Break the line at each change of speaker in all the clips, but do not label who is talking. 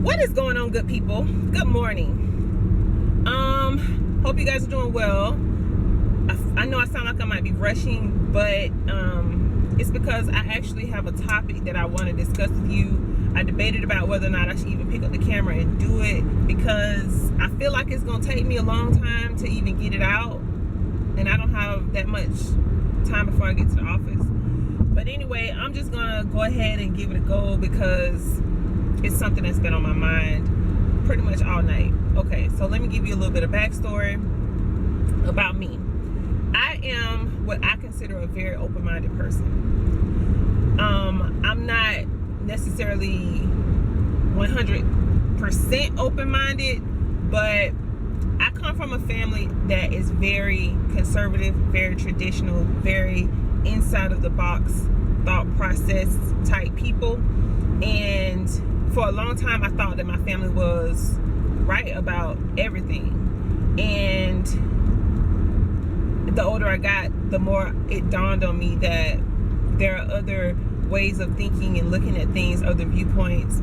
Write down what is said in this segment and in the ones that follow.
What is going on, good people? Good morning. Hope you guys are doing well. I know I sound like I might be rushing, but it's because I actually have a topic that I want to discuss with you. I debated about whether or not I should even pick up the camera and do it, because I feel like it's gonna take me a long time to even get it out, and I don't have that much time before I get to the office. But anyway, I'm just gonna go ahead and give it a go because it's something that's been on my mind pretty much all night. Okay, so let me give you a little bit of backstory about me. I am what I consider a very open-minded person. I'm not necessarily 100% open-minded, but I come from a family that is very conservative, very traditional, very inside of the box thought process type people. And for a long time I thought that my family was right about everything, and the older I got, the more it dawned on me that there are other ways of thinking and looking at things, other viewpoints,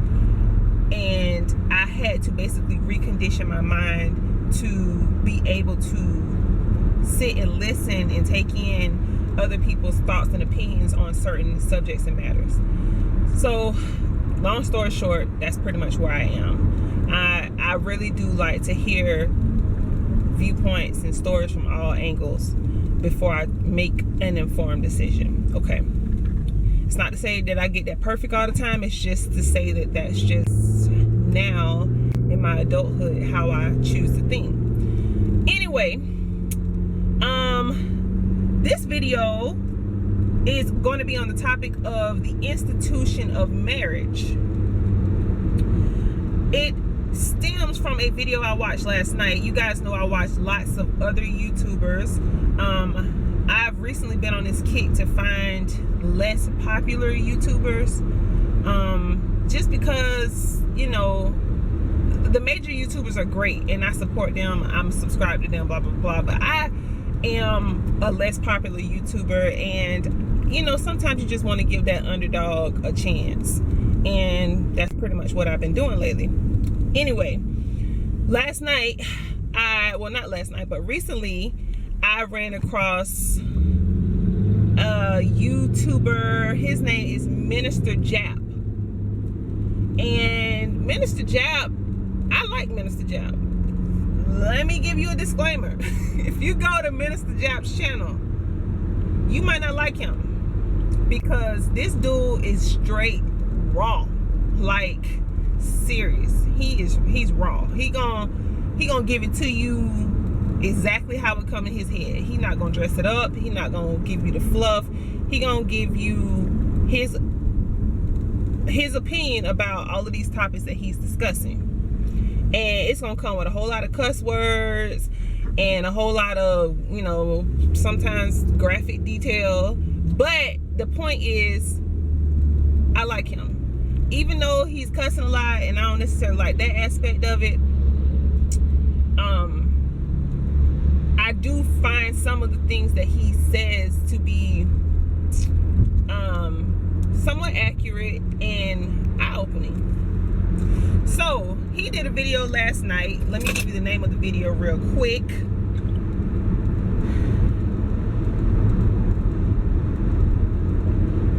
and I had to basically recondition my mind to be able to sit and listen and take in other people's thoughts and opinions on certain subjects and matters. So long story short, that's pretty much where I am. I really do like to hear viewpoints and stories from all angles before I make an informed decision. Okay, it's not to say that I get that perfect all the time. It's just to say that that's just now in my adulthood how I choose to think. Anyway, this video is going to be on the topic of the institution of marriage. It stems from a video I watched last night. You guys know I watched lots of other YouTubers. I've recently been on this kick to find less popular YouTubers, just because, you know, the major YouTubers are great and I support them, I'm subscribed to them, blah blah blah, but I am a less popular YouTuber, and you know, sometimes you just want to give that underdog a chance, and that's pretty much what I've been doing lately. Anyway, last night, not last night, but recently, I ran across a YouTuber. His name is Minister Jap. And Minister Jap, I like Minister Jap. Let me give you a disclaimer. If you go to Minister Jap's channel, you might not like him, because this dude is straight raw. Like, serious. He's raw. He gonna give it to you exactly how it come in his head. He not gonna dress it up. He not gonna give you the fluff. He gonna give you his opinion about all of these topics that he's discussing, and it's gonna come with a whole lot of cuss words and a whole lot of, you know, sometimes graphic detail. But the point is, I like him. Even though he's cussing a lot and I don't necessarily like that aspect of it, I do find some of the things that he says to be somewhat accurate and eye-opening. So he did a video last night. Let me give you the name of the video real quick.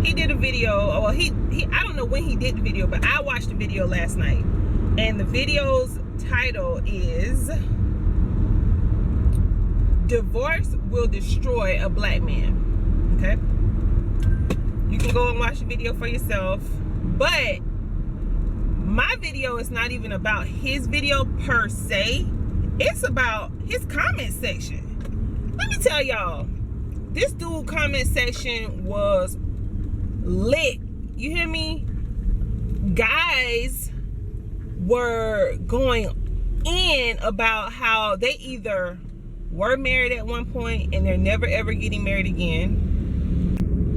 He did a video, well, I don't know when he did the video, but I watched the video last night, and the video's title is "Divorce Will Destroy a Black Man." Okay, you can go and watch the video for yourself, but my video is not even about his video per se. It's about his comment section. Let me tell y'all, this dude comment section was lit. You hear me? Guys were going in about how they either were married at one point and they're never ever getting married again,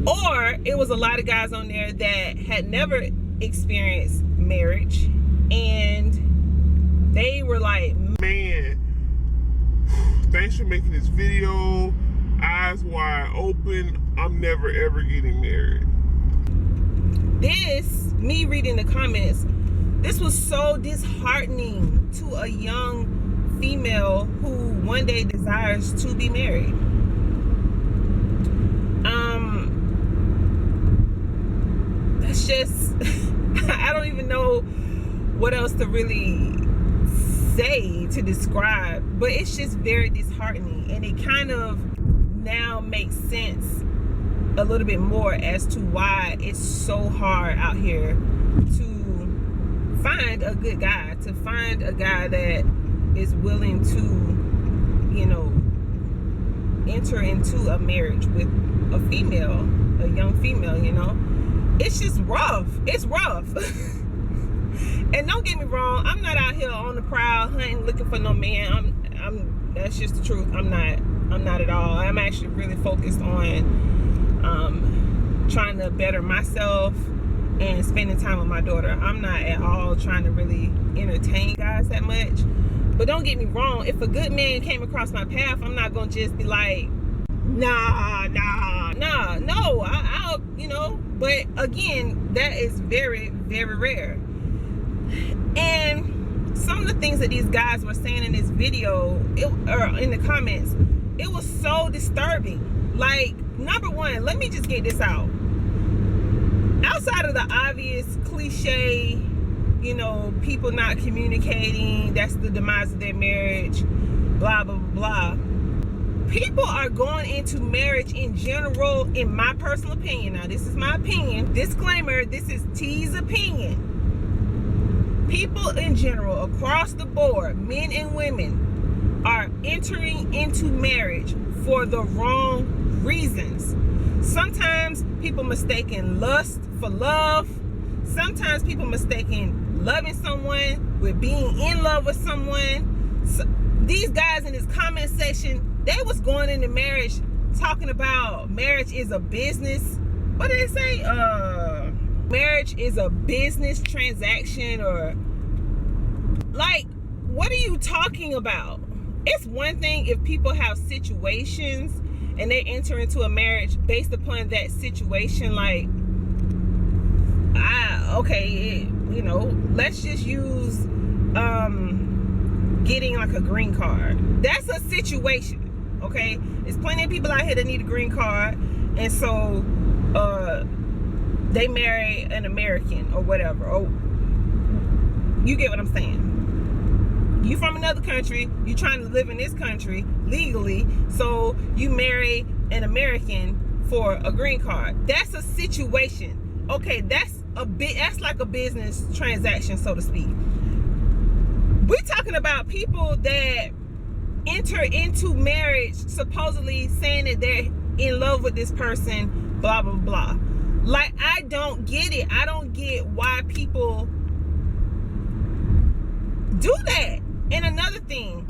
or it was a lot of guys on there that had never experienced marriage, and they were like,
man, thanks for making this video, eyes wide open, I'm never ever getting married.
this, me reading the comments, This was so disheartening to a young female who one day desires to be married. That's just, I don't even know what else to really say to describe, but it's just very disheartening, and it kind of now makes sense a little bit more as to why it's so hard out here to find a good guy, to find a guy that is willing to, you know, enter into a marriage with a female, a young female, you know. It's just rough. It's rough. And don't get me wrong, I'm not out here on the prowl hunting looking for no man. I'm that's just the truth. I'm not at all. I'm actually really focused on trying to better myself and spending time with my daughter. I'm not at all trying to really entertain guys that much. But don't get me wrong, if a good man came across my path, I'm not gonna just be like, nah, no, I'll, you know. But again, that is very, very rare. And some of the things that these guys were saying in this video, or in the comments, it was so disturbing. Like, number one, let me just get this out. Outside of the obvious cliche, you know, people not communicating, that's the demise of their marriage, blah, blah, blah. People are going into marriage in general, in my personal opinion. Now, this is my opinion. Disclaimer, this is T's opinion. People in general, across the board, men and women, are entering into marriage for the wrong reasons. Sometimes people mistaking lust for love. Sometimes people mistaking loving someone with being in love with someone. So, these guys in this comment section, they was going into marriage talking about marriage is a business. What did they say? Marriage is a business transaction, or like, what are you talking about? It's one thing if people have situations and they enter into a marriage based upon that situation. Like, okay, you know, let's just use getting like a green card. That's a situation, okay? There's plenty of people out here that need a green card, and so they marry an American or whatever. Or you get what I'm saying? You from another country, you trying to live in this country legally, so you marry an American for a green card. That's a situation. Okay, that's like a business transaction, so to speak. We're talking about people that enter into marriage supposedly saying that they're in love with this person, blah, blah, blah. Like, I don't get it. I don't get why people do that. And another thing,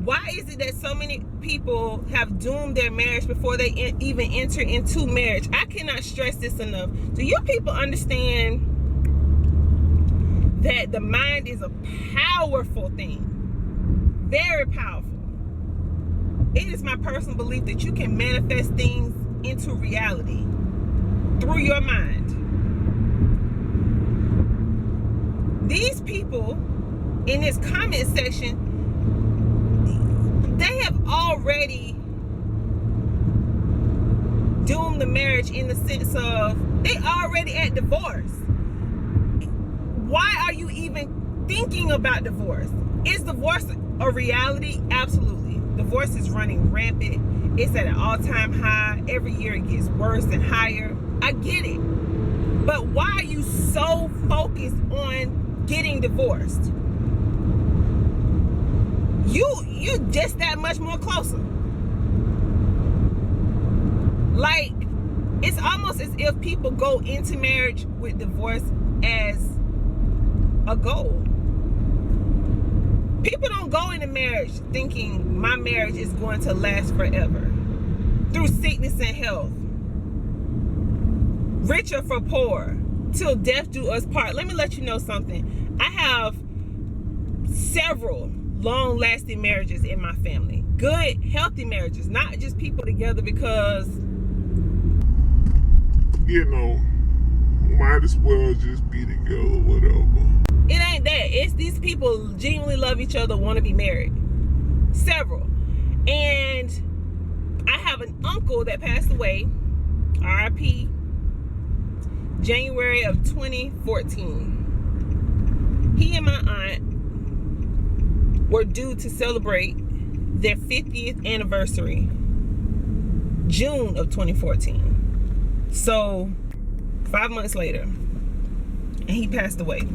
why is it that so many people have doomed their marriage before they even enter into marriage? I cannot stress this enough. Do you people understand that the mind is a powerful thing? Very powerful. It is my personal belief that you can manifest things into reality through your mind. These people in this comment section, they have already doomed the marriage in the sense of they already at divorce. Why are you even thinking about divorce? Is divorce a reality? Absolutely. Divorce is running rampant. It's at an all-time high. Every year it gets worse and higher. I get it. But why are you so focused on getting divorced? You're just that much more closer. Like, it's almost as if people go into marriage with divorce as a goal. People don't go into marriage thinking my marriage is going to last forever. Through sickness and health. Rich or for poor. Till death do us part. Let me let you know something. I have several long-lasting marriages in my family. Good, healthy marriages. Not just people together because,
you know, might as well just be together, whatever.
It ain't people genuinely love each other, want to be married. Several. And I have an uncle that passed away, RIP, January of 2014. He and my aunt were due to celebrate their 50th anniversary, June of 2014. So 5 months later, and he passed away.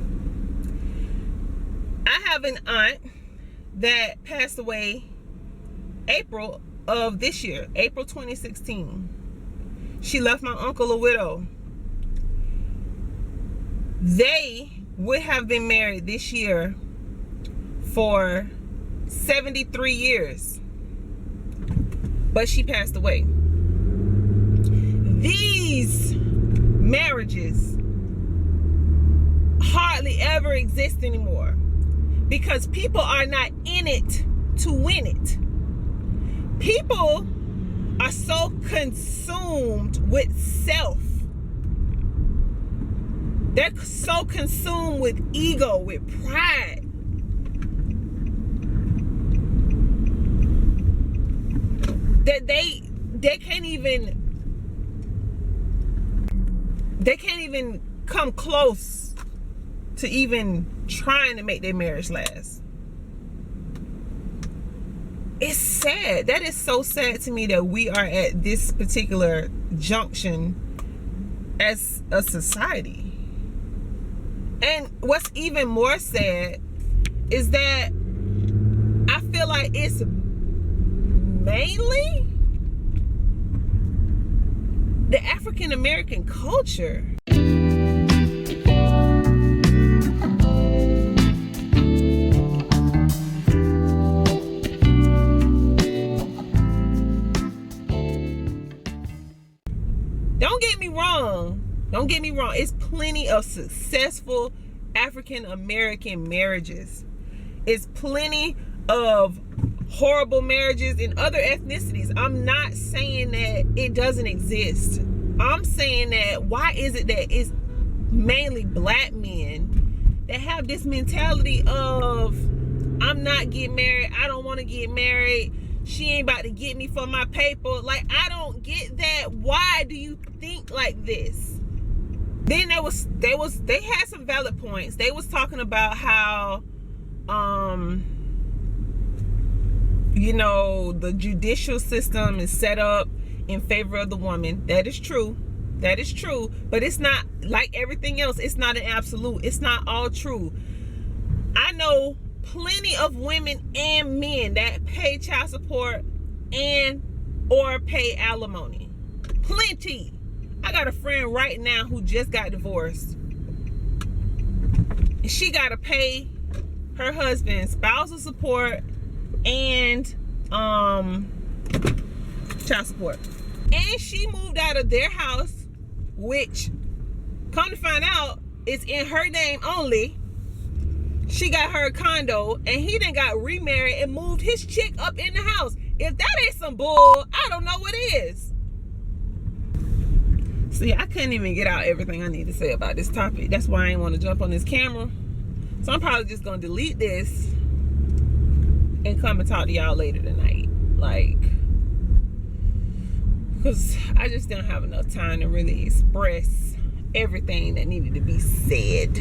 I have an aunt that passed away April of this year, April 2016. She left my uncle a widow. They would have been married this year for 73 years, but she passed away. These marriages hardly ever exist anymore because people are not in it to win it. People are so consumed with self. They're so consumed with ego, with pride, that they can't even come close to even trying to make their marriage last. It's sad. That is so sad to me that we are at this particular junction as a society. And what's even more sad is that I feel like it's mainly the African American culture. Don't get me wrong. It's plenty of successful African American marriages. It's plenty of horrible marriages in other ethnicities. I'm not saying that it doesn't exist. I'm saying that why is it that it's mainly black men that have this mentality of, I'm not getting married, I don't want to get married, she ain't about to get me for my paper. Like, I don't get that. Why do you think like this? Then they had some valid points. They was talking about how the judicial system is set up in favor of the woman. That is true. But it's not like everything else. It's not an absolute. It's not all true. I know plenty of women and men that pay child support and or pay alimony. Plenty. I got a friend right now who just got divorced. She got to pay her husband spousal support and child support. And she moved out of their house, which, come to find out, is in her name only. She got her a condo, and he then got remarried and moved his chick up in the house. If that ain't some bull, I don't know what is. See, I couldn't even get out everything I need to say about this topic. That's why I ain't want to jump on this camera. So I'm probably just going to delete this and come and talk to y'all later tonight. Like, because I just didn't have enough time to really express everything that needed to be said.